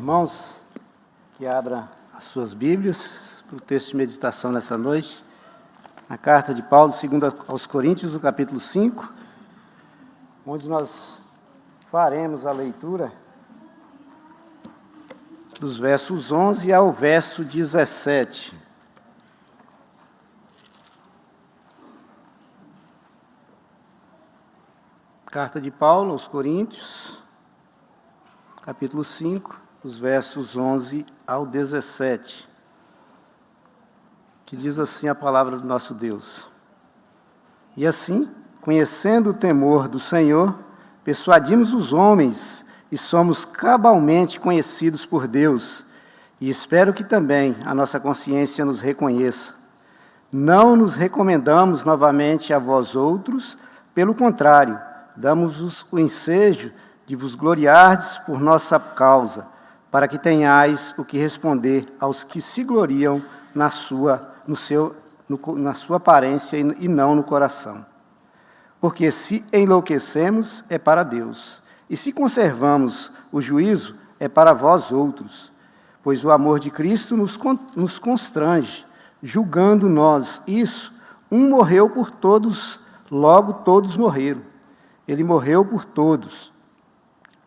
irmãos que abram as suas Bíblias para o texto de meditação nessa noite, na carta de Paulo, segundo aos Coríntios, no capítulo 5, onde nós faremos a leitura dos versos 11 ao verso 17. Carta de Paulo aos Coríntios, capítulo 5, os versos 11 ao 17, que diz assim a palavra do nosso Deus. E assim, conhecendo o temor do Senhor, persuadimos os homens e somos cabalmente conhecidos por Deus, e espero que também a nossa consciência nos reconheça. Não nos recomendamos novamente a vós outros, pelo contrário, damos-vos o ensejo de vos gloriardes por nossa causa, para que tenhais o que responder aos que se gloriam na sua aparência e não no coração. Porque se enlouquecemos, é para Deus, e se conservamos o juízo, é para vós outros. Pois o amor de Cristo nos constrange, julgando nós isso, um morreu por todos, logo todos morreram. Ele morreu por todos,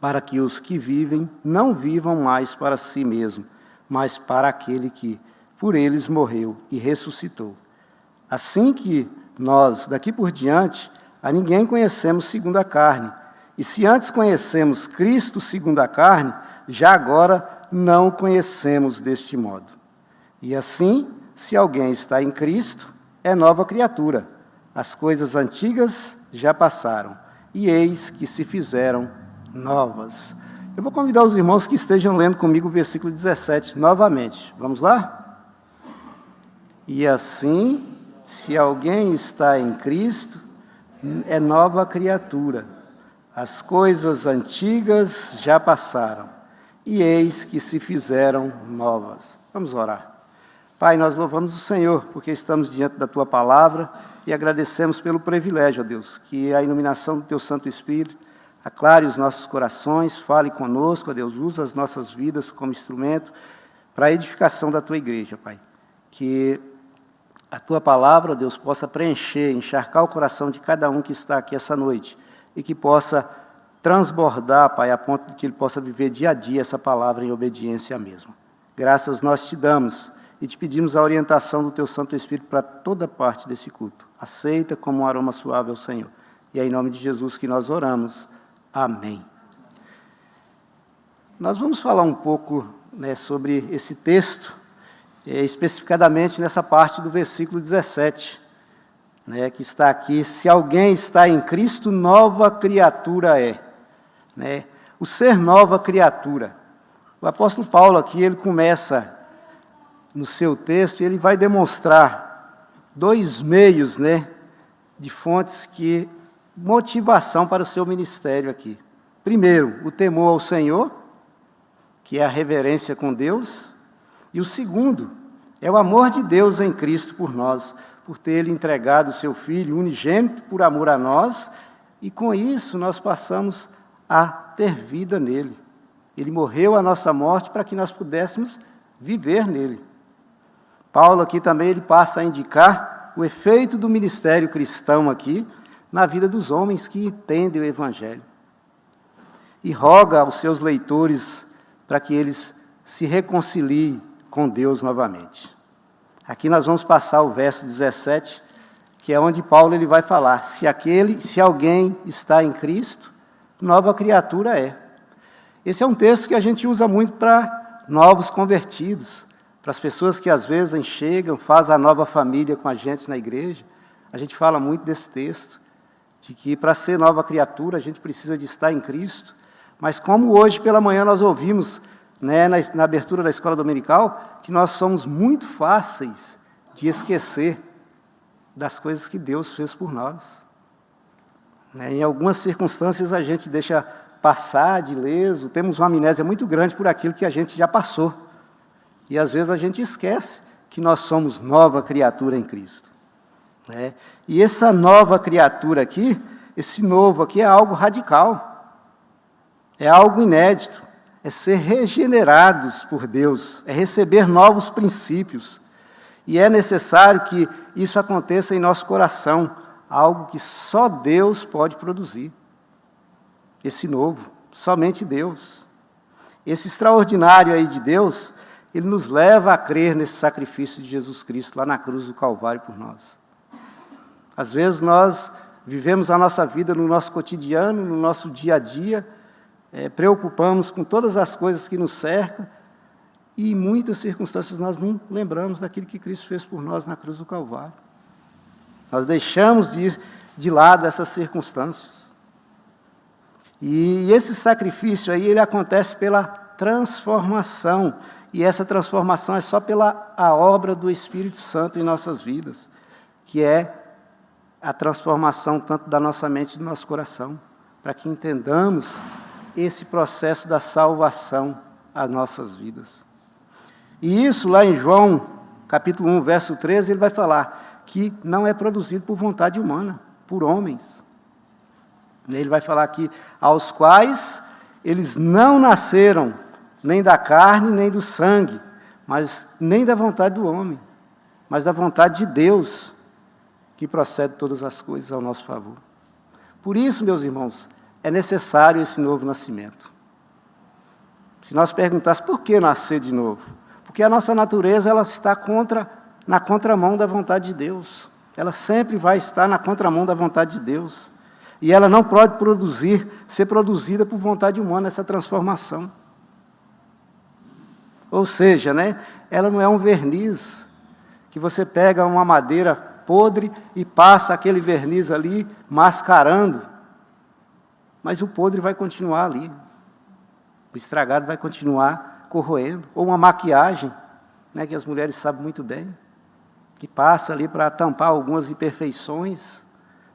para que os que vivem não vivam mais para si mesmos, mas para aquele que por eles morreu e ressuscitou. Assim que nós, daqui por diante, a ninguém conhecemos segundo a carne. E se antes conhecemos Cristo segundo a carne, já agora não o conhecemos deste modo. E assim, se alguém está em Cristo, é nova criatura. As coisas antigas já passaram, e eis que se fizeram novas. Eu vou convidar os irmãos que estejam lendo comigo o versículo 17 novamente. Vamos lá? E assim, se alguém está em Cristo, é nova criatura. As coisas antigas já passaram, e eis que se fizeram novas. Vamos orar. Pai, nós louvamos o Senhor, porque estamos diante da Tua palavra e agradecemos pelo privilégio, ó Deus, que a iluminação do Teu Santo Espírito aclare os nossos corações, fale conosco, ó Deus, usa as nossas vidas como instrumento para a edificação da Tua igreja, Pai. Que a Tua palavra, ó Deus, possa preencher, encharcar o coração de cada um que está aqui essa noite e que possa transbordar, Pai, a ponto de que ele possa viver dia a dia essa palavra em obediência à mesma. Graças nós te damos e te pedimos a orientação do Teu Santo Espírito para toda parte desse culto. Aceita como um aroma suave ao Senhor. E é em nome de Jesus que nós oramos. Amém. Nós vamos falar um pouco, sobre esse texto, especificadamente nessa parte do versículo 17, que está aqui. Se alguém está em Cristo, nova criatura é. O ser nova criatura. O apóstolo Paulo aqui, ele começa no seu texto, ele vai demonstrar dois meios, de fontes que motivação para o seu ministério aqui. Primeiro, o temor ao Senhor, que é a reverência com Deus, e o segundo é o amor de Deus em Cristo por nós, por ter Ele entregado o seu Filho unigênito por amor a nós, e com isso nós passamos a ter vida nele. Ele morreu a nossa morte para que nós pudéssemos viver nele. Paulo aqui também ele passa a indicar o efeito do ministério cristão aqui na vida dos homens que entendem o Evangelho. E roga aos seus leitores para que eles se reconciliem com Deus novamente. Aqui nós vamos passar o verso 17, que é onde Paulo ele vai falar: se alguém está em Cristo, nova criatura é. Esse é um texto que a gente usa muito para novos convertidos, para as pessoas que às vezes chegam, fazem a nova família com a gente na igreja. A gente fala muito desse texto, de que para ser nova criatura a gente precisa de estar em Cristo. Mas como hoje pela manhã nós ouvimos, na abertura da escola dominical, que nós somos muito fáceis de esquecer das coisas que Deus fez por nós. Em algumas circunstâncias a gente deixa passar de leso, temos uma amnésia muito grande por aquilo que a gente já passou. E às vezes a gente esquece que nós somos nova criatura em Cristo. E essa nova criatura aqui, esse novo aqui é algo radical. É algo inédito. é ser regenerados por Deus, é receber novos princípios. E é necessário que isso aconteça em nosso coração, algo que só Deus pode produzir. Esse novo, somente Deus. Esse extraordinário aí de Deus, ele nos leva a crer nesse sacrifício de Jesus Cristo lá na cruz do Calvário por nós. Às vezes nós vivemos a nossa vida no nosso cotidiano, no nosso dia a dia, preocupamos com todas as coisas que nos cercam, e em muitas circunstâncias nós não lembramos daquilo que Cristo fez por nós na cruz do Calvário. Nós deixamos de lado essas circunstâncias. E esse sacrifício aí, ele acontece pela transformação. E essa transformação é só pela a obra do Espírito Santo em nossas vidas, que é a transformação tanto da nossa mente e do nosso coração, para que entendamos esse processo da salvação às nossas vidas. E isso lá em João, capítulo 1, verso 13, ele vai falar que não é produzido por vontade humana, por homens. Ele vai falar que aos quais eles não nasceram nem da carne, nem do sangue, mas nem da vontade do homem, mas da vontade de Deus, que procede todas as coisas ao nosso favor. Por isso, meus irmãos, é necessário esse novo nascimento. Se nós perguntássemos por que nascer de novo? Porque a nossa natureza ela está na contramão da vontade de Deus. Ela sempre vai estar na contramão da vontade de Deus. E ela não pode ser produzida por vontade humana, essa transformação. Ou seja, ela não é um verniz, que você pega uma madeira podre e passa aquele verniz ali, mascarando. Mas o podre vai continuar ali. O estragado vai continuar corroendo. Ou uma maquiagem, que as mulheres sabem muito bem, que passa ali para tampar algumas imperfeições,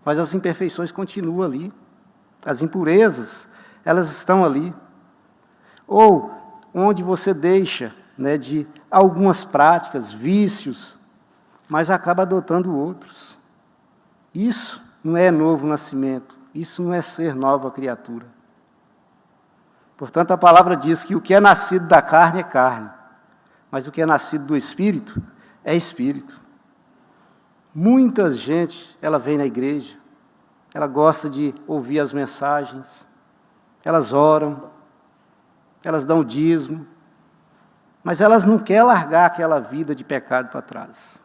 mas as imperfeições continuam ali. As impurezas, elas estão ali. Ou onde você deixa de algumas práticas, vícios, mas acaba adotando outros. Isso não é novo nascimento, isso não é ser nova criatura. Portanto, a palavra diz que o que é nascido da carne é carne, mas o que é nascido do Espírito é Espírito. Muita gente, ela vem na igreja, ela gosta de ouvir as mensagens, elas oram, elas dão dízimo, mas elas não querem largar aquela vida de pecado para trás.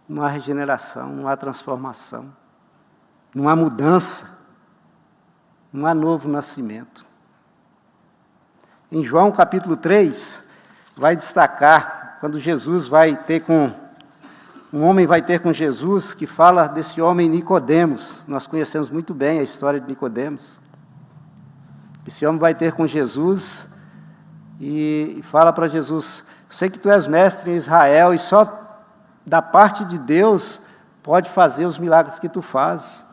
Não há regeneração, não há transformação, não há mudança, não há novo nascimento. Em João capítulo 3, vai destacar, quando Jesus vai ter um homem vai ter com Jesus, que fala desse homem Nicodemos. Nós conhecemos muito bem a história de Nicodemos. Esse homem vai ter com Jesus e fala para Jesus: sei que tu és mestre em Israel e só da parte de Deus pode fazer os milagres que tu fazes.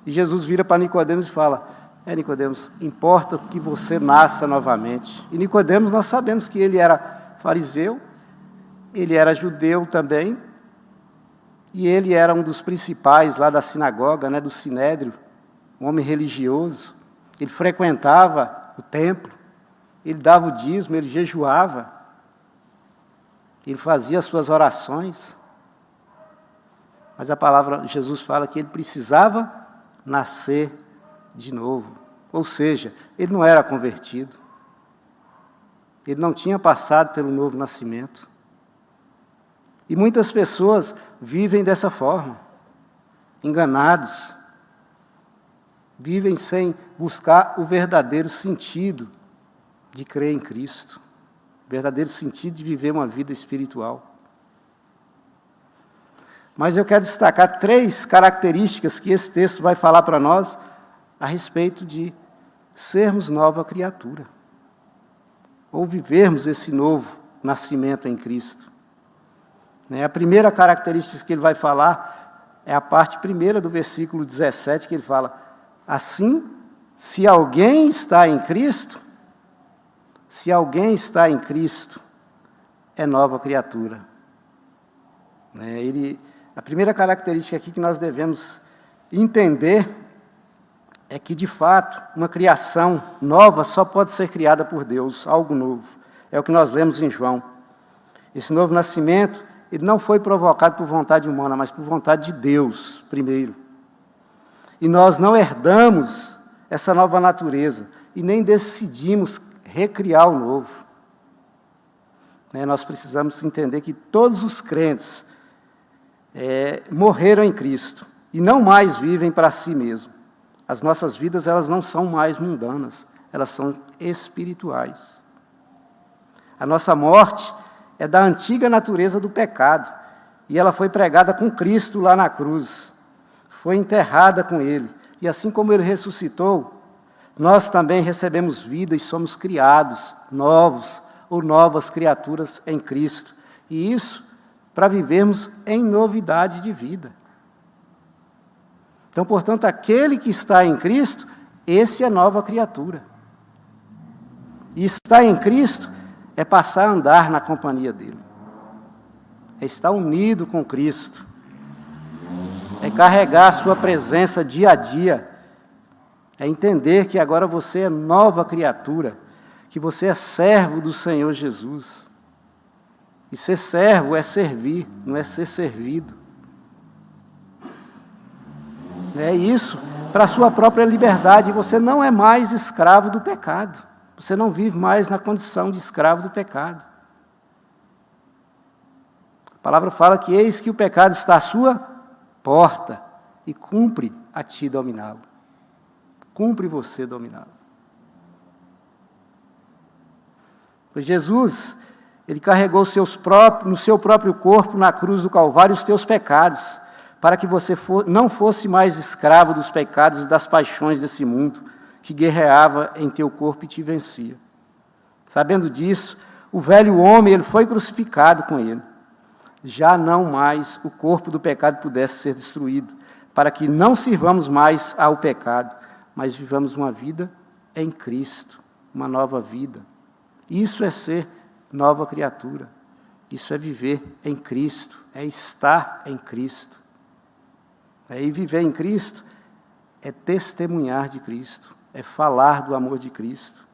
E Jesus vira para Nicodemos e fala: Nicodemos, importa que você nasça novamente. E Nicodemos, nós sabemos que ele era fariseu, ele era judeu também, e ele era um dos principais lá da sinagoga, do sinédrio, um homem religioso. Ele frequentava o templo, ele dava o dízimo, ele jejuava, ele fazia as suas orações. Mas a palavra, Jesus fala que ele precisava nascer de novo. Ou seja, ele não era convertido. Ele não tinha passado pelo novo nascimento. E muitas pessoas vivem dessa forma, enganados. Vivem sem buscar o verdadeiro sentido de crer em Cristo. O verdadeiro sentido de viver uma vida espiritual. Mas eu quero destacar 3 características que esse texto vai falar para nós a respeito de sermos nova criatura, ou vivermos esse novo nascimento em Cristo. A primeira característica que ele vai falar é a parte primeira do versículo 17, que ele fala: assim, se alguém está em Cristo, é nova criatura. A primeira característica aqui que nós devemos entender é que, de fato, uma criação nova só pode ser criada por Deus, algo novo. É o que nós lemos em João. Esse novo nascimento, ele não foi provocado por vontade humana, mas por vontade de Deus, primeiro. E nós não herdamos essa nova natureza e nem decidimos recriar o novo. Nós precisamos entender que todos os crentes morreram em Cristo e não mais vivem para si mesmos. As nossas vidas, elas não são mais mundanas, elas são espirituais. A nossa morte é da antiga natureza do pecado, e ela foi pregada com Cristo lá na cruz, foi enterrada com Ele, e assim como Ele ressuscitou, nós também recebemos vida e somos criados, novos ou novas criaturas em Cristo, e isso para vivermos em novidade de vida. Então, portanto, aquele que está em Cristo, esse é nova criatura. E estar em Cristo é passar a andar na companhia dele. É estar unido com Cristo. É carregar a sua presença dia a dia. É entender que agora você é nova criatura, que você é servo do Senhor Jesus. E ser servo é servir, não é ser servido. É isso, para a sua própria liberdade. Você não é mais escravo do pecado. Você não vive mais na condição de escravo do pecado. A palavra fala que eis que o pecado está à sua porta e cumpre a ti dominá-lo. Cumpre você dominá-lo. Pois Jesus, Ele carregou no seu próprio corpo, na cruz do Calvário, os teus pecados, para que você não fosse mais escravo dos pecados e das paixões desse mundo, que guerreava em teu corpo e te vencia. Sabendo disso, o velho homem, ele foi crucificado com ele. Já não mais o corpo do pecado pudesse ser destruído, para que não sirvamos mais ao pecado, mas vivamos uma vida em Cristo, uma nova vida. Isso é ser nova criatura. Isso é viver em Cristo, é estar em Cristo. E viver em Cristo é testemunhar de Cristo, é falar do amor de Cristo.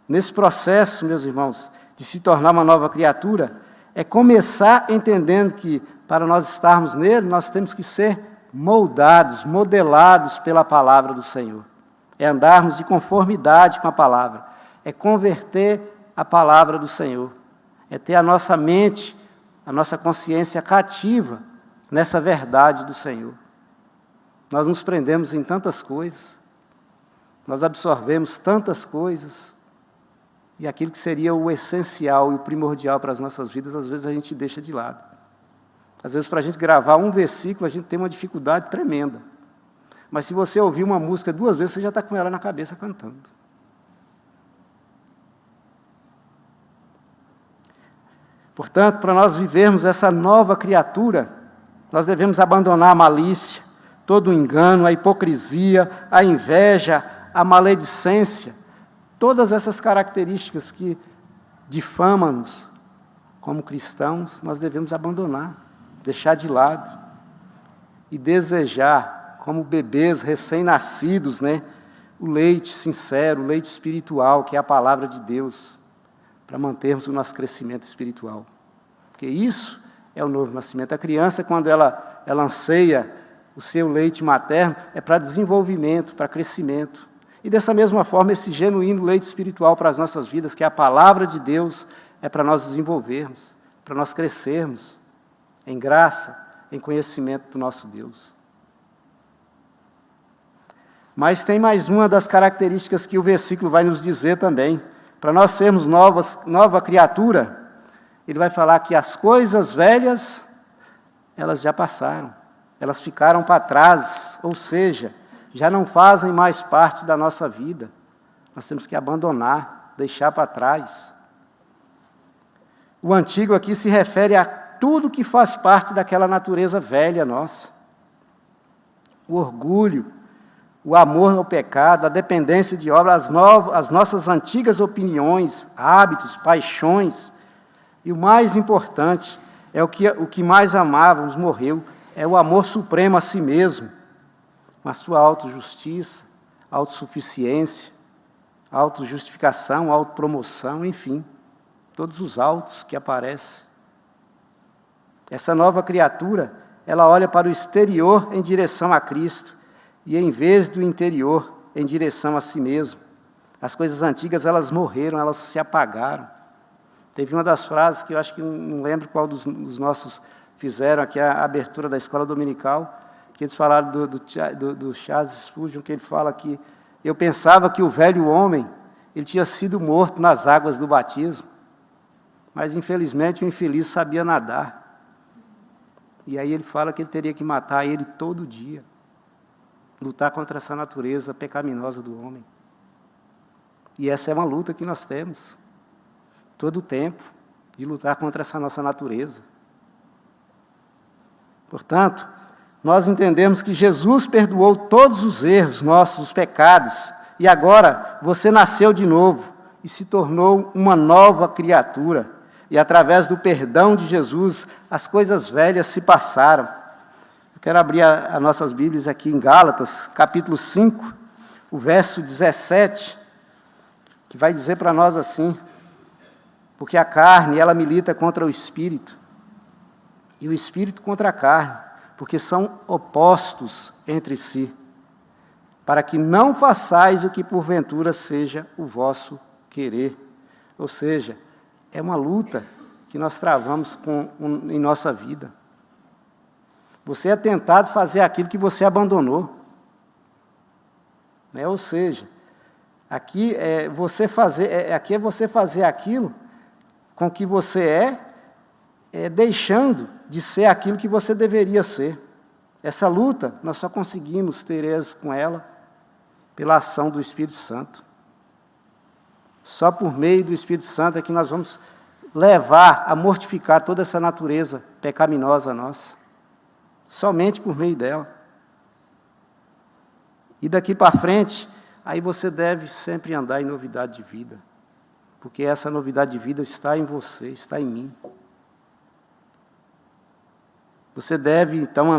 Nesse processo, meus irmãos, de se tornar uma nova criatura, é começar entendendo que, para nós estarmos nele, nós temos que ser moldados, modelados pela palavra do Senhor. É andarmos de conformidade com a palavra, é converter a palavra do Senhor, é ter a nossa mente, a nossa consciência cativa nessa verdade do Senhor. Nós nos prendemos em tantas coisas, nós absorvemos tantas coisas, e aquilo que seria o essencial e o primordial para as nossas vidas, às vezes a gente deixa de lado. Às vezes, para a gente gravar um versículo, a gente tem uma dificuldade tremenda. Mas se você ouvir uma música 2 vezes, você já está com ela na cabeça cantando. Portanto, para nós vivermos essa nova criatura, nós devemos abandonar a malícia, todo o engano, a hipocrisia, a inveja, a maledicência, todas essas características que difamam-nos como cristãos, nós devemos abandonar, deixar de lado e desejar, como bebês recém-nascidos, o leite sincero, o leite espiritual, que é a palavra de Deus, para mantermos o nosso crescimento espiritual. Porque isso é o novo nascimento. A criança, quando ela anseia o seu leite materno, é para desenvolvimento, para crescimento. E dessa mesma forma, esse genuíno leite espiritual para as nossas vidas, que é a palavra de Deus, é para nós desenvolvermos, para nós crescermos em graça, em conhecimento do nosso Deus. Mas tem mais uma das características que o versículo vai nos dizer também. Para nós sermos nova criatura, ele vai falar que as coisas velhas, elas já passaram, elas ficaram para trás, ou seja, já não fazem mais parte da nossa vida. Nós temos que abandonar, deixar para trás. O antigo aqui se refere a tudo que faz parte daquela natureza velha nossa. O orgulho, o amor ao pecado, a dependência de obras, as nossas antigas opiniões, hábitos, paixões. E o mais importante, o que mais amávamos morreu, é o amor supremo a si mesmo. com a sua autojustiça, autossuficiência, autojustificação, autopromoção, enfim, todos os autos que aparecem. Essa nova criatura, ela olha para o exterior em direção a Cristo e em vez do interior em direção a si mesmo. As coisas antigas, elas morreram, elas se apagaram. Teve uma das frases que eu acho que não lembro qual dos nossos fizeram aqui, a abertura da escola dominical, que eles falaram do Charles Spurgeon, que ele fala que eu pensava que o velho homem, ele tinha sido morto nas águas do batismo, mas infelizmente o infeliz sabia nadar. E aí ele fala que ele teria que matar ele todo dia, lutar contra essa natureza pecaminosa do homem. E essa é uma luta que nós temos, todo o tempo, de lutar contra essa nossa natureza. Portanto, nós entendemos que Jesus perdoou todos os erros nossos, os pecados, e agora você nasceu de novo e se tornou uma nova criatura. E através do perdão de Jesus, as coisas velhas se passaram. Eu quero abrir as nossas Bíblias aqui em Gálatas, capítulo 5, o verso 17, que vai dizer para nós assim: porque a carne, ela milita contra o Espírito, e o Espírito contra a carne, porque são opostos entre si, para que não façais o que porventura seja o vosso querer. Ou seja, é uma luta que nós travamos em nossa vida. Você é tentado fazer aquilo que você abandonou. Ou seja, aqui é você fazer aquilo com que você deixando de ser aquilo que você deveria ser. Essa luta, nós só conseguimos ter êxito com ela pela ação do Espírito Santo. Só por meio do Espírito Santo é que nós vamos levar a mortificar toda essa natureza pecaminosa nossa. Somente por meio dela. E daqui para frente, aí você deve sempre andar em novidade de vida. Porque essa novidade de vida está em você, está em mim. Você deve, então,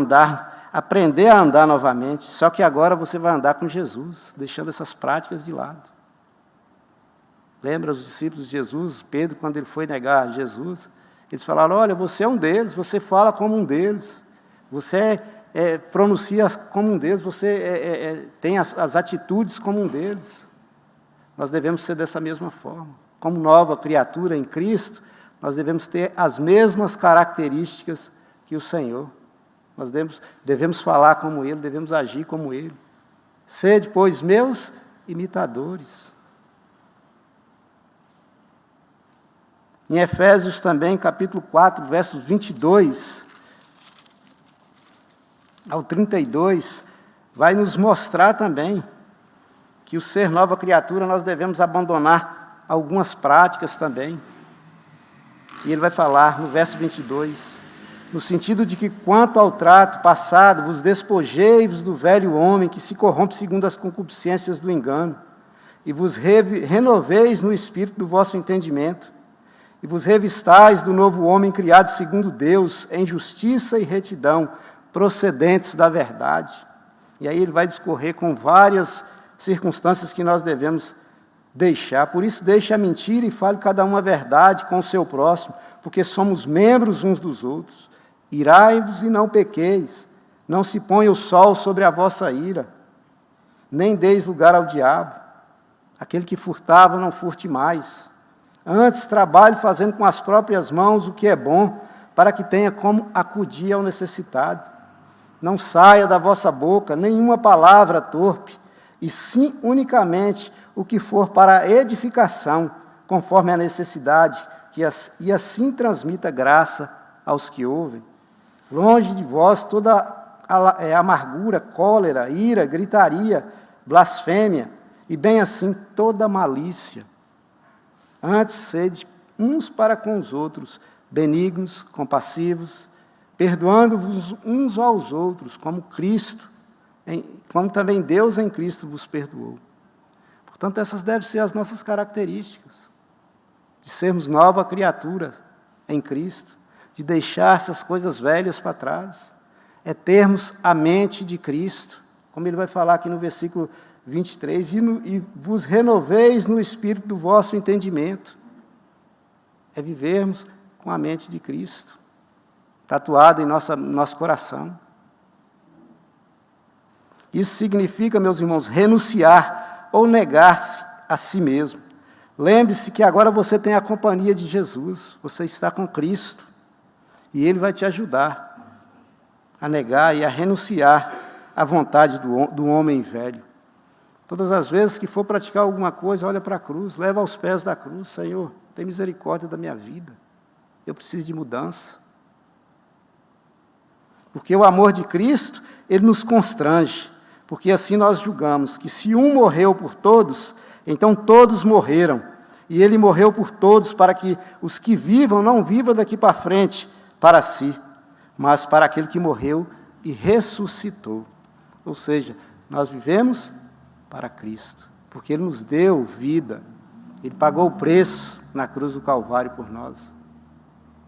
aprender a andar novamente, só que agora você vai andar com Jesus, deixando essas práticas de lado. Lembra os discípulos de Jesus, Pedro, quando ele foi negar Jesus, eles falaram: olha, você é um deles, você fala como um deles, você pronuncia como um deles, você tem as atitudes como um deles. Nós devemos ser dessa mesma forma. Como nova criatura em Cristo, nós devemos ter as mesmas características que o Senhor. Nós devemos falar como Ele, devemos agir como Ele. Sede, pois, meus imitadores. Em Efésios também, capítulo 4, versos 22 ao 32, vai nos mostrar também que o ser nova criatura nós devemos abandonar algumas práticas também. E ele vai falar no verso 22, no sentido de que quanto ao trato passado, vos despojei-vos do velho homem que se corrompe segundo as concupiscências do engano, e vos renoveis no espírito do vosso entendimento, e vos revistais do novo homem criado segundo Deus, em justiça e retidão, procedentes da verdade. E aí ele vai discorrer com várias circunstâncias que nós devemos deixar. Por isso, deixe a mentira e fale cada um a verdade com o seu próximo, porque somos membros uns dos outros. Irai-vos e não pequeis, não se ponha o sol sobre a vossa ira, nem deis lugar ao diabo. Aquele que furtava, não furte mais. Antes, trabalhe fazendo com as próprias mãos o que é bom, para que tenha como acudir ao necessitado. Não saia da vossa boca nenhuma palavra torpe, e sim unicamente o que for para a edificação, conforme a necessidade, e assim transmita graça aos que ouvem. Longe de vós toda amargura, cólera, ira, gritaria, blasfêmia, e bem assim toda malícia. Antes, sede uns para com os outros, benignos, compassivos, perdoando-vos uns aos outros, como também Deus em Cristo vos perdoou. Portanto, essas devem ser as nossas características, de sermos nova criatura em Cristo, de deixar essas coisas velhas para trás, é termos a mente de Cristo, Como ele vai falar aqui no versículo 23, e vos renoveis no espírito do vosso entendimento. É vivermos com a mente de Cristo, tatuada em nosso coração. Isso significa, meus irmãos, renunciar ou negar-se a si mesmo. Lembre-se que agora você tem a companhia de Jesus, você está com Cristo, e Ele vai te ajudar a negar e a renunciar à vontade do homem velho. Todas as vezes que for praticar alguma coisa, olha para a cruz, leva aos pés da cruz. Senhor, tem misericórdia da minha vida, eu preciso de mudança. Porque o amor de Cristo, Ele nos constrange, porque assim nós julgamos que se um morreu por todos, então todos morreram, e Ele morreu por todos para que os que vivam não vivam daqui para frente para si, mas para aquele que morreu e ressuscitou. Ou seja, nós vivemos para Cristo, porque Ele nos deu vida, Ele pagou o preço na cruz do Calvário por nós.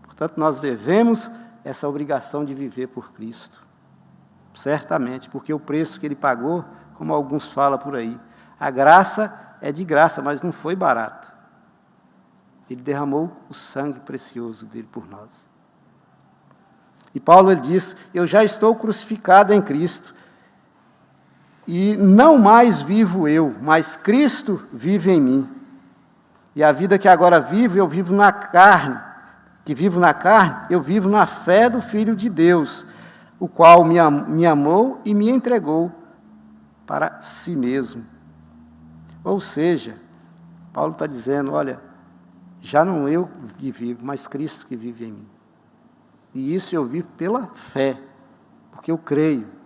Portanto, nós devemos essa obrigação de viver por Cristo, certamente, porque o preço que Ele pagou, como alguns falam por aí, a graça é de graça, mas não foi barata. Ele derramou o sangue precioso dele por nós. E Paulo ele diz: eu já estou crucificado em Cristo, e não mais vivo eu, mas Cristo vive em mim. E a vida que agora vivo, eu vivo na carne. Que vivo na carne, eu vivo na fé do Filho de Deus, o qual me amou e me entregou para si mesmo. Ou seja, Paulo está dizendo, olha, já não eu que vivo, mas Cristo que vive em mim. E isso eu vivo pela fé, porque eu creio.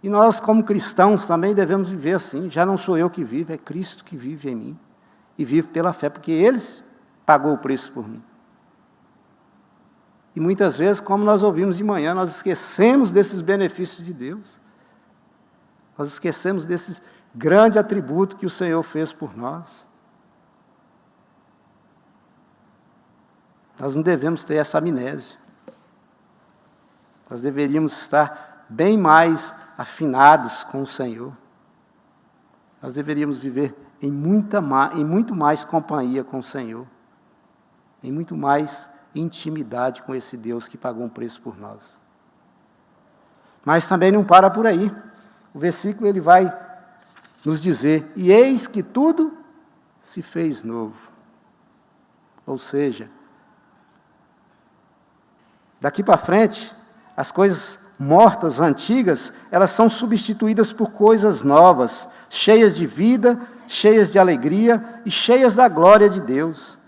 E nós, como cristãos, também devemos viver assim. Já não sou eu que vivo, é Cristo que vive em mim. E vivo pela fé, porque Ele pagou o preço por mim. E muitas vezes, como nós ouvimos de manhã, nós esquecemos desses benefícios de Deus. Nós esquecemos desse grande atributo que o Senhor fez por nós. Nós não devemos ter essa amnésia. Nós deveríamos estar bem mais afinados com o Senhor. Nós deveríamos viver em muito mais companhia com o Senhor, em muito mais intimidade com esse Deus que pagou um preço por nós. Mas também não para por aí. O versículo ele vai nos dizer, e eis que tudo se fez novo. Ou seja, daqui para frente, as coisas mortas, antigas, elas são substituídas por coisas novas, cheias de vida, cheias de alegria e cheias da glória de Deus.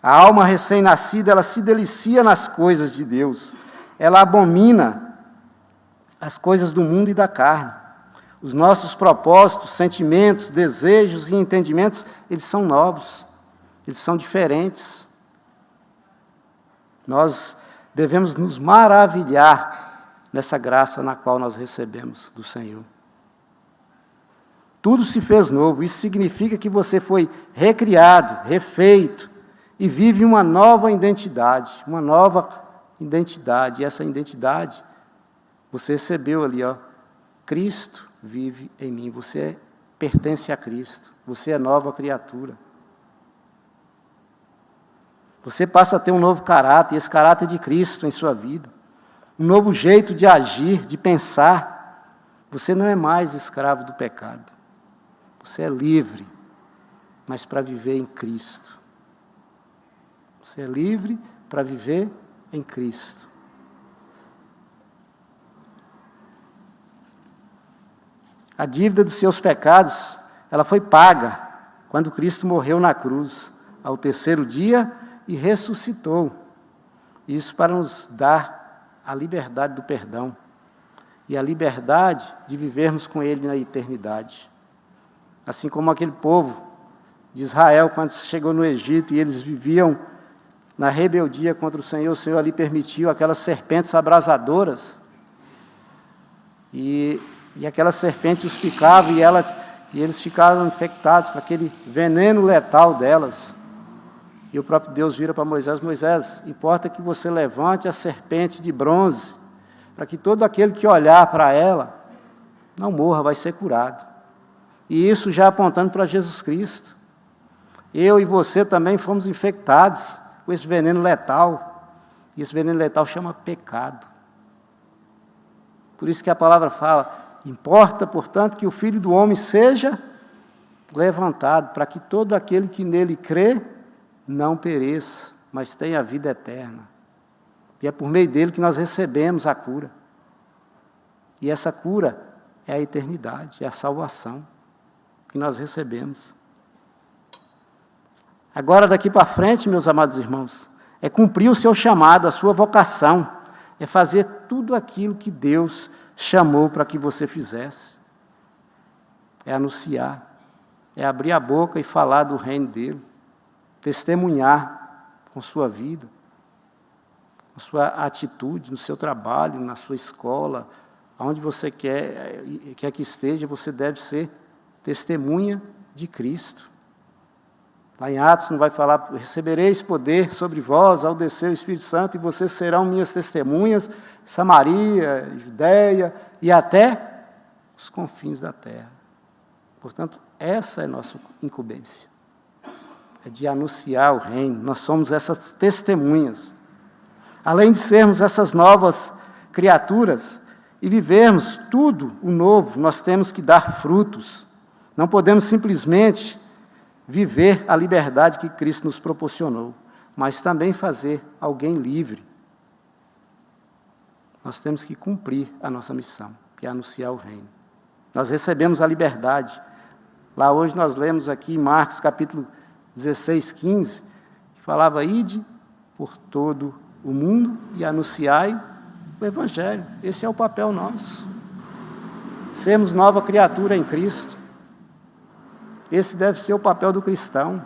A alma recém-nascida, ela se delicia nas coisas de Deus. Ela abomina as coisas do mundo e da carne. Os nossos propósitos, sentimentos, desejos e entendimentos, eles são novos, eles são diferentes. Nós devemos nos maravilhar nessa graça na qual nós recebemos do Senhor. Tudo se fez novo, isso significa que você foi recriado, refeito, e vive uma nova identidade, e essa identidade você recebeu ali, ó, Cristo vive em mim, você pertence a Cristo, você é nova criatura. Você passa a ter um novo caráter, esse caráter de Cristo em sua vida, um novo jeito de agir, de pensar. Você não é mais escravo do pecado, você é livre, mas para viver em Cristo. Você é livre para viver em Cristo. A dívida dos seus pecados, ela foi paga quando Cristo morreu na cruz, ao terceiro dia, e ressuscitou. Isso para nos dar a liberdade do perdão e a liberdade de vivermos com Ele na eternidade. Assim como aquele povo de Israel, quando chegou no Egito e eles viviam na rebeldia contra o Senhor ali permitiu aquelas serpentes abrasadoras, e aquelas serpentes os picavam e eles ficaram infectados com aquele veneno letal delas. E o próprio Deus vira para Moisés: Moisés, importa que você levante a serpente de bronze, para que todo aquele que olhar para ela não morra, vai ser curado. E isso já apontando para Jesus Cristo. Eu e você também fomos infectados com esse veneno letal. E esse veneno letal chama pecado. Por isso que a palavra fala, importa, portanto, que o Filho do Homem seja levantado, para que todo aquele que nele crê não pereça, mas tenha a vida eterna. E é por meio dele que nós recebemos a cura. E essa cura é a eternidade, é a salvação que nós recebemos. Agora, daqui para frente, meus amados irmãos, é cumprir o seu chamado, a sua vocação, é fazer tudo aquilo que Deus chamou para que você fizesse. É anunciar, é abrir a boca e falar do reino dele, testemunhar com sua vida, com sua atitude, no seu trabalho, na sua escola, aonde você quer que esteja, você deve ser testemunha de Cristo. Lá em Atos não vai falar, recebereis poder sobre vós ao descer o Espírito Santo e vocês serão minhas testemunhas, Samaria, Judeia e até os confins da terra. Portanto, essa é a nossa incumbência, é de anunciar o reino. Nós somos essas testemunhas. Além de sermos essas novas criaturas e vivermos tudo o novo, nós temos que dar frutos. Não podemos simplesmente viver a liberdade que Cristo nos proporcionou, mas também fazer alguém livre. Nós temos que cumprir a nossa missão, que é anunciar o reino. Nós recebemos a liberdade. Lá hoje nós lemos aqui em Marcos capítulo 16, 15, que falava, ide por todo o mundo e anunciai o Evangelho. Esse é o papel nosso. Sermos nova criatura em Cristo. Esse deve ser o papel do cristão.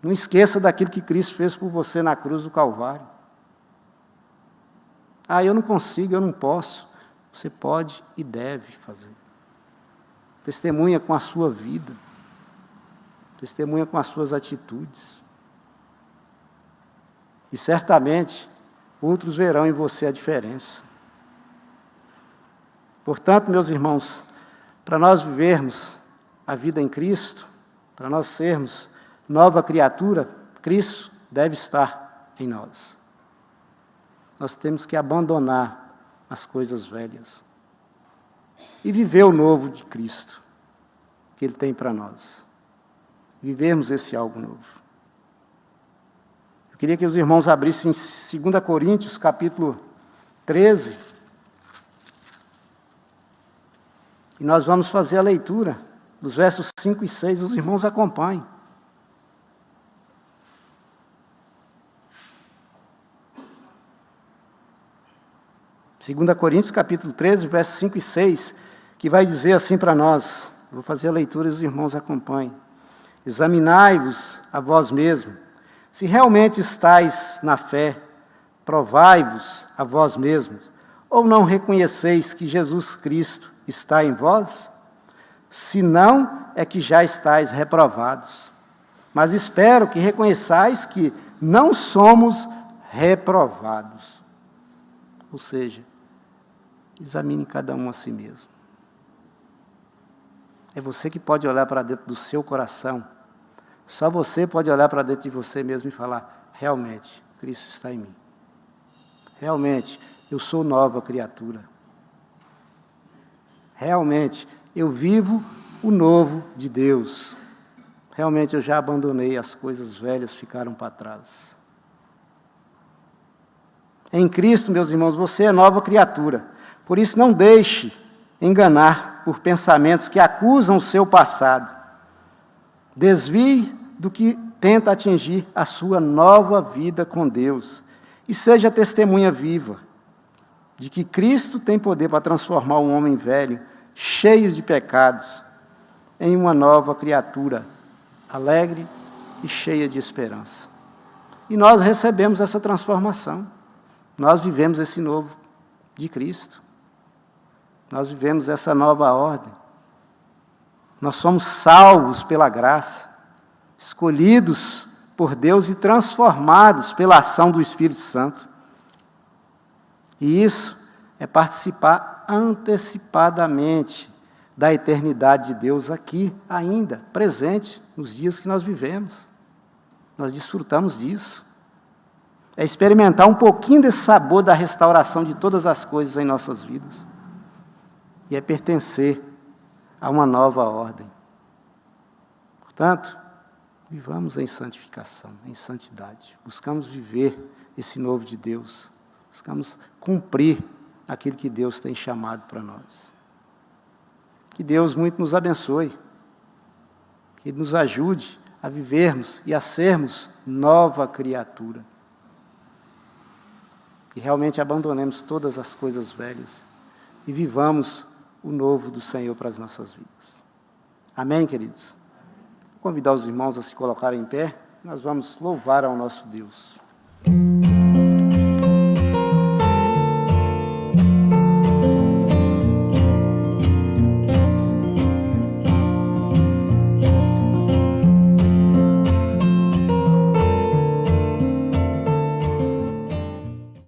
Não esqueça daquilo que Cristo fez por você na cruz do Calvário. Ah, eu não consigo, eu não posso. Você pode e deve fazer. Testemunha com a sua vida. Testemunha com as suas atitudes. E certamente, outros verão em você a diferença. Portanto, meus irmãos, para nós vivermos a vida em Cristo, para nós sermos nova criatura, Cristo deve estar em nós. Nós temos que abandonar as coisas velhas e viver o novo de Cristo, que Ele tem para nós. Vivermos esse algo novo. Eu queria que os irmãos abrissem 2 Coríntios, capítulo 13, e nós vamos fazer a leitura dos versos 5 e 6, os irmãos acompanhem. Segunda Coríntios, capítulo 13, versos 5 e 6, que vai dizer assim para nós, vou fazer a leitura e os irmãos acompanhem. Examinai-vos a vós mesmos, se realmente estáis na fé, provai-vos a vós mesmos, ou não reconheceis que Jesus Cristo está em vós? Se não, é que já estáis reprovados. Mas espero que reconheçais que não somos reprovados. Ou seja, examine cada um a si mesmo. É você que pode olhar para dentro do seu coração. Só você pode olhar para dentro de você mesmo e falar, realmente, Cristo está em mim. Realmente, eu sou nova criatura. Realmente, eu vivo o novo de Deus. Realmente eu já abandonei, as coisas velhas ficaram para trás. Em Cristo, meus irmãos, você é nova criatura. Por isso não deixe enganar por pensamentos que acusam o seu passado. Desvie do que tenta atingir a sua nova vida com Deus. E seja testemunha viva de que Cristo tem poder para transformar um homem velho, cheio de pecados, em uma nova criatura, alegre e cheia de esperança. E nós recebemos essa transformação. Nós vivemos esse novo de Cristo. Nós vivemos essa nova ordem. Nós somos salvos pela graça, escolhidos por Deus e transformados pela ação do Espírito Santo. E isso é participar antecipadamente da eternidade de Deus aqui, ainda, presente, nos dias que nós vivemos. Nós desfrutamos disso. É experimentar um pouquinho desse sabor da restauração de todas as coisas em nossas vidas. E é pertencer a uma nova ordem. Portanto, vivamos em santificação, em santidade. Buscamos viver esse novo de Deus. Buscamos cumprir aquilo que Deus tem chamado para nós. Que Deus muito nos abençoe. Que Ele nos ajude a vivermos e a sermos nova criatura. Que realmente abandonemos todas as coisas velhas e vivamos o novo do Senhor para as nossas vidas. Amém, queridos? Vou convidar os irmãos a se colocarem em pé. Nós vamos louvar ao nosso Deus.